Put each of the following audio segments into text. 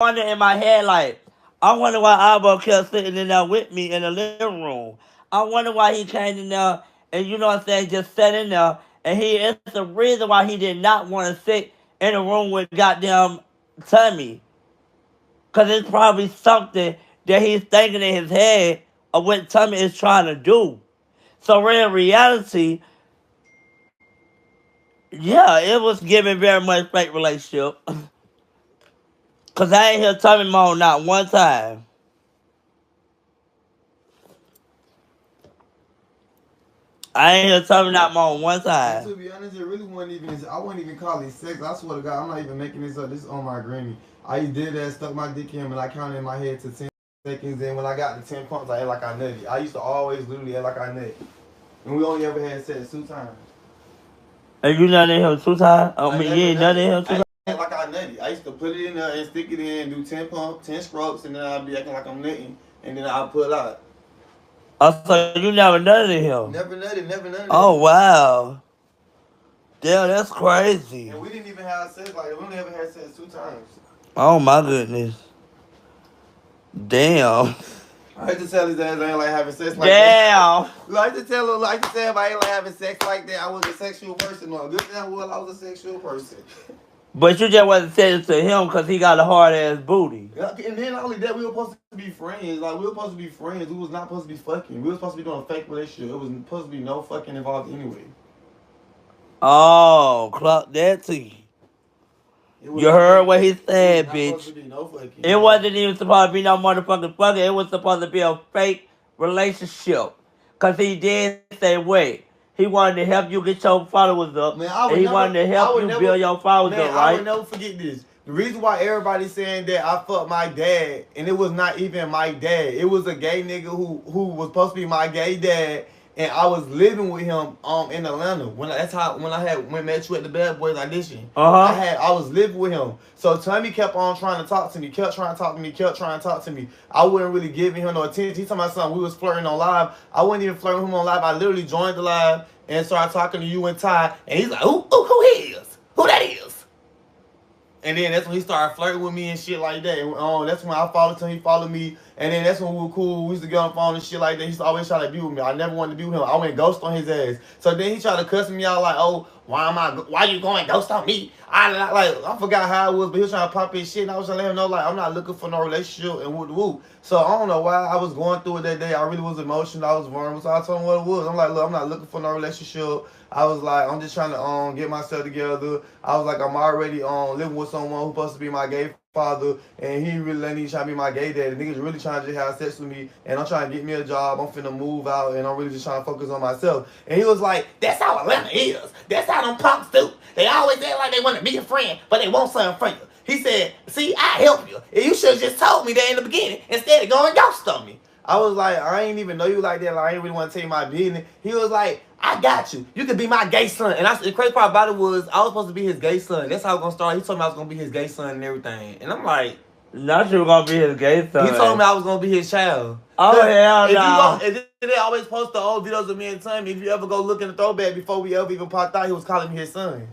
wonder in my head, like, I wonder why Albo kept sitting in there with me in the living room. I wonder why he came in there and, you know what I'm saying, just sat in there. And it's the reason why he did not want to sit in a room with goddamn Tommy. Because it's probably something that he's thinking in his head of what Tommy is trying to do. So in reality, yeah, it was giving very much fake relationship. Because I ain't hear Tommy moan not one time. I ain't hear Tommy not moan one And time. to be honest, it really wasn't even. I wouldn't even call it sex. I swear to God, I'm not even making this up. This is on my granny. I did that, stuck my dick in him, and I counted in my head to 10 seconds. Then when I got to 10 pumps, I act like I nutty. I used to always literally act like I nutty. And we only ever had sex 2 times. And you not in here 2 times? I I mean, you never ain't not nutty. in here two I times? act like I nutty. I used to put it in there and stick it in, do 10 pumps, 10 strokes, and then I'd be acting like I'm nutting, and then I'll pull out. Oh, so you never done it in here? Never nutty, never none of Oh, that. wow. Damn, that's And crazy. we didn't even have sex like that. We only ever had sex 2 times. Oh, my goodness. Damn. I hate to tell his ass I ain't like having sex like that. Damn. Like to tell him I ain't like having sex like that. I was a sexual person. No, good thing I was a sexual person. But you just wasn't saying it to him because he got a hard ass booty. And then not only that, we were supposed to be friends. Like we were supposed to be friends. We was not supposed to be fucking. We were supposed to be doing a fake relationship. It was supposed to be no fucking involved anyway. Oh, clock that tea. It was You not heard supposed. what he It was said, not supposed to bitch. be no fucking. It wasn't even supposed to be no motherfucking fucking. It was supposed to be a fake relationship. Because he did say, wait, he wanted to help you get your followers up. Man, And he wanted to I help would you never, build your followers man, up, I would right? never forget this. The reason why everybody's saying that I fucked my dad, and it was not even my dad. It was a gay nigga who was supposed to be my gay dad, and I was living with him in Atlanta. That's how when I had when met you at the Bad Boys audition. Uh-huh. I was living with him. So Tommy kept on trying to talk to me, kept trying to talk to me, kept trying to talk to me. I wasn't really giving him no attention. He told my son we was flirting on live. I wasn't even flirting with him on live. I literally joined the live and started talking to you and Ty, and he's like, who he is? Who that is? And then that's when he started flirting with me and shit like that. And, that's when I followed him, he followed me. And then that's when we were cool. We used to get on the phone and shit like that. He used to always try to be with me. I never wanted to be with him. I went ghost on his ass. So then he tried to cuss me out like, oh, why you going ghost on me? I forgot how it was, but he was trying to pop his shit. And I was trying to let him know, like, I'm not looking for no relationship and woo. So I don't know why I was going through it that day. I really was emotional. I was vulnerable. So I told him what it was. I'm like, look, I'm not looking for no relationship. I was like, I'm just trying to get myself together. I was like, I'm already living with someone who's supposed to be my gay father, and he really letting me trying to be my gay dad. The niggas really trying to just have sex with me, and I'm trying to get me a job. I'm finna move out, and I'm really just trying to focus on myself. And he was like, that's how Atlanta is. That's how them punks do. They always act like they want to be a friend, but they want something from you. He said, see, I help you. And you should have just told me that in the beginning instead of going ghost on me. I was like, I ain't even know you like that. Like, I ain't really want to tell you my business. He was like, I got you. You could be my gay son. And the crazy part about it was I was supposed to be his gay son. That's how it was going to start. He told me I was going to be his gay son and everything. And I'm like, Not you were going to be his gay son. he told me I was going to be his child. Oh, hell no. And then they always post the old videos of me and Tommy. If you ever go look in the throwback before we ever even popped out, he was calling me his son.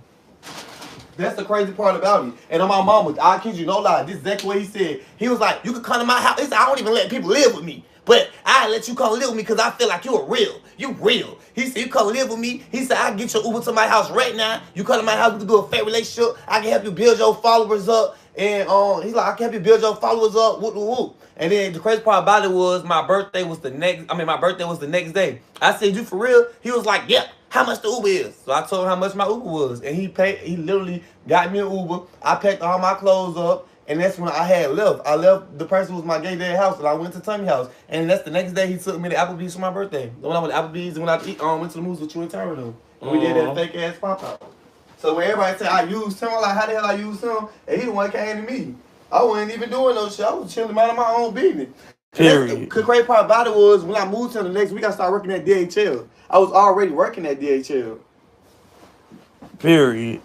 That's the crazy part about it. And on my mama, I kid you, no lie, this is exactly what he said. He was like, you can come to my house. He said, I don't even let people live with me. But I let you come live with me because I feel like you are real. You real. He said, you come live with me. He said, I'll get your Uber to my house right now. You come to my house, we can do a fake relationship. I can help you build your followers up. And he's like, I can help you build your followers up. Whoop, whoop, whoop. And then the crazy part about it was my birthday was the next day. I said, you for real? He was like, yeah. How much the Uber is? So I told him how much my Uber was. And he literally got me an Uber. I packed all my clothes up. And that's when I had left. I left the person who was my gay dad house, and I went to Tommy's house. And that's the next day he took me to Applebee's for my birthday. When I went to Applebee's and when I went to the movies with you and Terminal. And we did that fake ass pop out. So when everybody said I used him, I'm like, how the hell I used him? And he the one came to me. I wasn't even doing no shit. I was chilling out of my own business. Period. The crazy part about it was when I moved to the next week, I started working at DHL. I was already working at DHL. Period.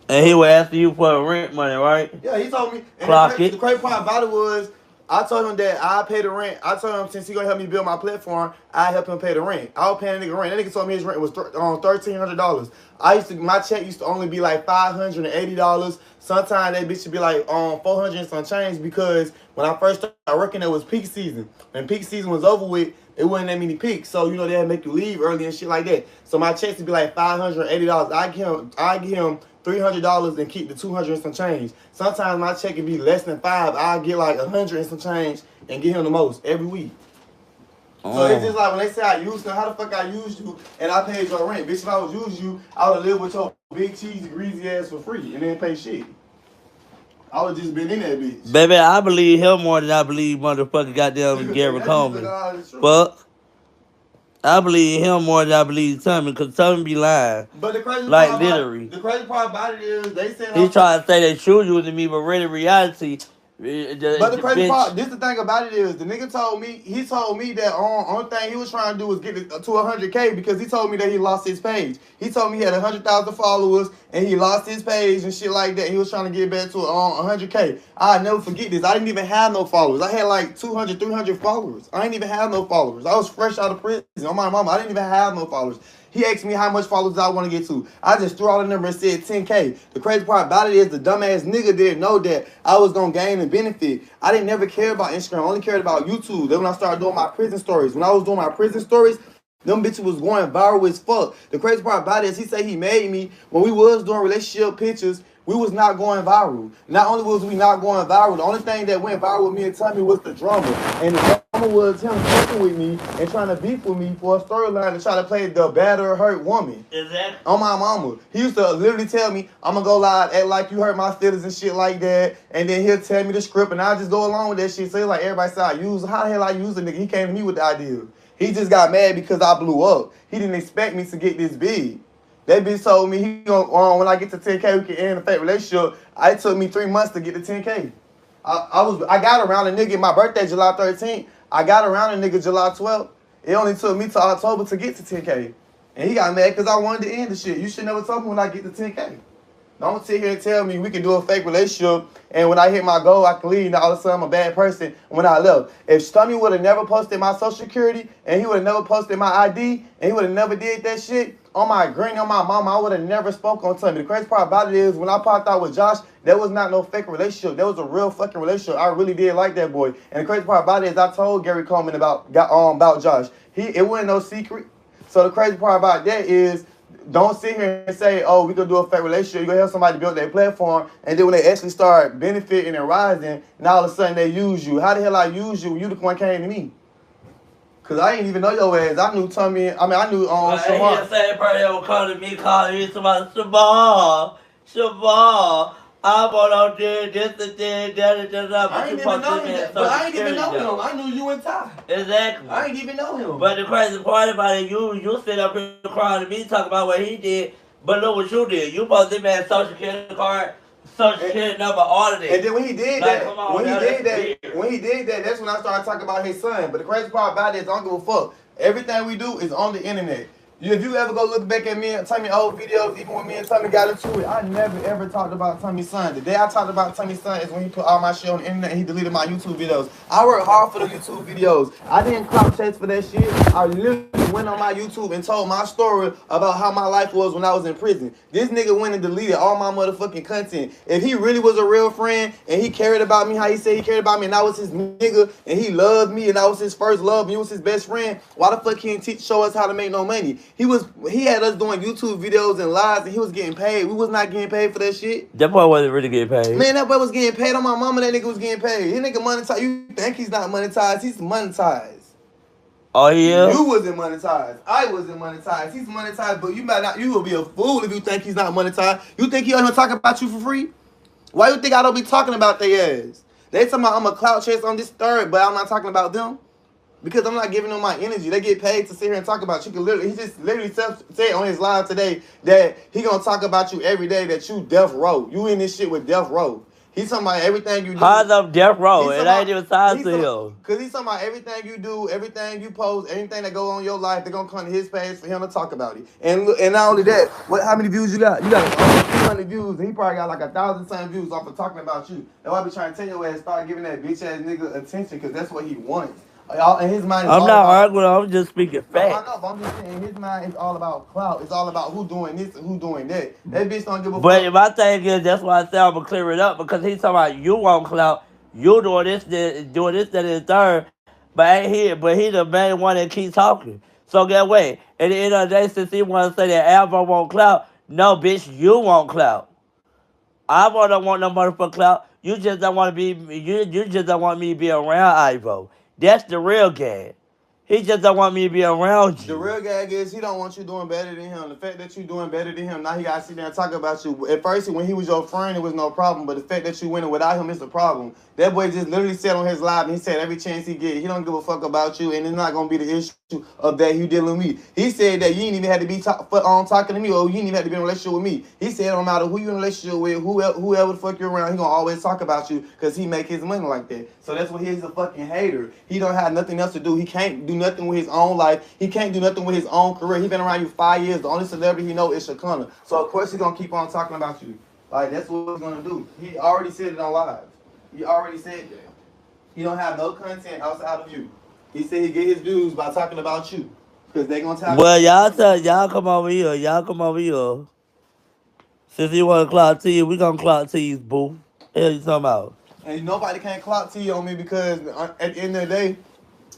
And he was asking you for rent money, right? Yeah, he told me. And Clock it. the crazy part about it was I told him that I pay the rent. I told him since he gonna help me build my platform, I help him pay the rent. I was paying a nigga rent. That nigga told me his rent was $1,300. My check used to only be like $580. Sometimes that bitch should be like 400 and some change because when I first started working, it was peak season. When peak season was over with, it wasn't that many peaks. So you know they had to make you leave early and shit like that. So my checks would be like $580. I give him $300 and keep the 200 and some change. Sometimes my check can be less than $5. I get like 100 and some change and get him the most every week. So it's just like when they say I used them, how the fuck I used you and I paid your rent? Bitch, if I was using you, I would have lived with your big cheesy greasy ass for free and then pay shit. I would just been in that bitch. Baby, I believe him more than I believe motherfucking goddamn Gary Coleman. Fuck. I believe him more than I believe Tommy, because Tommy be lying. But the crazy like, part literally. The crazy part about it is they say he trying to say they shoot using me, but really reality. But the crazy part, this the thing about it is, the nigga told me that only thing he was trying to do was get to 100K because he told me that he lost his page. He told me he had 100,000 followers and he lost his page and shit like that. He was trying to get back to 100K. I'll never forget this. I didn't even have no followers. I had like 200, 300 followers. I didn't even have no followers. I was fresh out of prison. On my mama, I didn't even have no followers. He asked me how much followers I want to get to. I just threw out a number and said 10K. The crazy part about it is the dumbass nigga didn't know that I was going to gain and benefit. I didn't never care about Instagram. I only cared about YouTube. Then when I started doing my prison stories. When I was doing my prison stories, them bitches was going viral as fuck. The crazy part about it is he said he made me, when we was doing relationship pictures, we was not going viral. Not only was we not going viral, the only thing that went viral with me and Tommy was the drama. And the drama was him fucking with me and trying to beef with me for a storyline to try to play the battered, hurt woman. Exactly. On my mama. He used to literally tell me, I'm going to go live, act like you hurt my feelings and shit like that. And then he'll tell me the script and I'll just go along with that shit. So it's like everybody said, how the hell I use a nigga? He came to me with the idea. He just got mad because I blew up. He didn't expect me to get this big. That bitch told me he gonna when I get to 10K we can end a fake relationship. It took me 3 months to get to 10K. I got around a nigga my birthday July 13th. I got around a nigga July 12th. It only took me to October to get to 10K. And he got mad because I wanted to end the shit. You should never tell me when I get to 10K. Don't sit here and tell me we can do a fake relationship and when I hit my goal, I can leave and all of a sudden I'm a bad person when I left. If Stummy would have never posted my social security and he would have never posted my ID and he would have never did that shit, on my granny, on my mama, I would have never spoke on Tommy. The crazy part about it is when I popped out with Josh, that was not no fake relationship. That was a real fucking relationship. I really did like that boy. And the crazy part about it is I told Gary Coleman about Josh. It wasn't no secret. So the crazy part about that is don't sit here and say, oh, we gonna do a fake relationship. You're gonna help somebody build their platform. And then when they actually start benefiting and rising, now all of a sudden they use you. How the hell I use you? You the one came to me. Cause I didn't even know your ass. I knew Tommy. I knew Shamar. The same person that was calling me somebody Shamar. I'm on this and that. I ain't even know him. But I ain't even know him. I knew you and Ty. Exactly. I ain't even know him. But the crazy part about it, you sit up here crying to me talking about what he did, but look what you did. You supposed to be a social security card, social security number, all of that. And then when he did when he did that, that's when I started talking about his son. But the crazy part about it is I don't give a fuck. Everything we do is on the internet. If you ever go look back at me and Tommy old videos, even when me and Tommy got into it, I never ever talked about Tommy's son. The day I talked about Tommy's son is when he put all my shit on the internet and he deleted my YouTube videos. I worked hard for the YouTube videos. I didn't clout chase for that shit. I literally went on my YouTube and told my story about how my life was when I was in prison. This nigga went and deleted all my motherfucking content. If he really was a real friend and he cared about me how he said he cared about me and I was his nigga and he loved me and I was his first love and he was his best friend, why the fuck he didn't show us how to make no money? He had us doing YouTube videos and lives and he was getting paid. We was not getting paid for that shit. That boy wasn't really getting paid. Man, that boy was getting paid. On my mama, that nigga was getting paid. This nigga monetized. You think he's not monetized? He's monetized. Oh yeah? You wasn't monetized. I wasn't monetized. He's monetized, but you might not. You will be a fool if you think he's not monetized. You think he only talking about you for free? Why you think I don't be talking about their ass? They talking about I'm a clout chase on this third, but I'm not talking about them. Because I'm not giving them my energy. They get paid to sit here and talk about you. He just literally said on his live today that he gonna talk about you every day, that you death row. You in this shit with death row. He's talking about everything you How's do. up death row? He's It talking ain't about even size he's to talking him. because he's talking about everything you do, everything you post, anything that goes on in your life. They're gonna come to his page for him to talk about it. And look, and not only that, what? How many views you got? You got over 200 views, and he probably got like 1,000 some views off of talking about you. That's why I be trying to tell your ass start giving that bitch ass nigga attention because that's what he wants. All in his mind is I'm all not about. arguing. I'm just speaking No, I facts. know, but I'm just saying, in his mind, it's all about clout. It's all about who doing this and who doing that. That bitch don't give a But fuck. my thing is, that's why I said I'm gonna clear it up because he's talking about you on clout, you doing this, that, and the third, but ain't he? But he the main one that keeps talking. So get away. At the end of the day, since he want to say that Alvo want clout, no, bitch, you want clout. Ivo don't want no motherfucking clout. You just don't want to be. You just don't want me to be around Ivo. That's the real guy. He just don't want me to be around The you. real gag is he don't want you doing better than him. The fact that you doing better than him, now he gotta sit there and talk about you. At first, when he was your friend, it was no problem. But the fact that you winning without him is the problem. That boy just literally said on his live, and he said every chance he get, he don't give a fuck about you, and it's not gonna be the issue of that you dealing with me. He said that you ain't even had to be talking to me, or you ain't even had to be in a relationship with me. He said no matter who you in a relationship with, whoever the fuck you around, he gonna always talk about you because he make his money like that. So that's why he's a fucking hater. He don't have nothing else to do. He can't do nothing with his own life. He can't do nothing with his own career. He been around you 5 years. The only celebrity he know is Shakana. So of course he's gonna keep on talking about you. Like that's what he's gonna do. He already said it on live. He already said that. He don't have no content outside of you. He said he get his views by talking about you. Cause they gonna talk Well, about you. y'all come over here. Y'all come over here. Since you want to clock T, we gonna clock T's, boo. Hell you talking about? And nobody can clock T on me because at the end of the day,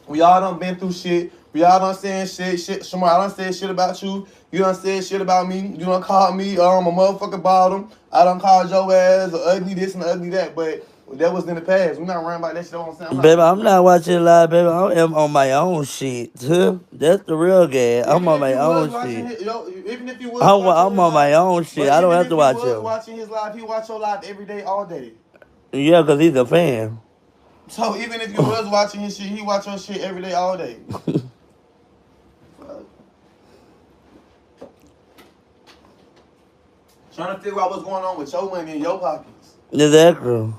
we all done been through shit. We all done saying shit. Shamar, I done said shit about you. You done said shit about me. You done called me a motherfucking bottom. I done called your ass a ugly this and ugly that. But that was in the past. We not worrying about that shit. I'm saying I'm not Baby, finna I'm do that. not watching live, baby. I am on my own shit. Huh? That's the real game. I'm Even on if my you was own watching shit. his, yo, even if you was watching I'm his on my live, own shit. but I don't even have to if you watch was him. watching his live, he watch your live every day, all day. Yeah, because he's a fan. So even if you was watching his shit, he watch your shit every day, all day. Fuck. Trying to figure out what's going on with your money in your pockets. Exactly.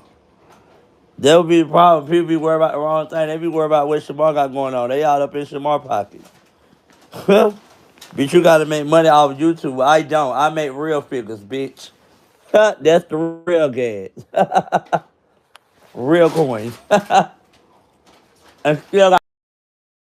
That would be the problem. People be worried about the wrong thing. They be worried about what Shamar got going on. They all up in Shamar pocket. Bitch, you gotta make money off of YouTube. I don't. I make real figures, bitch. That's the real gas. Real coins. And still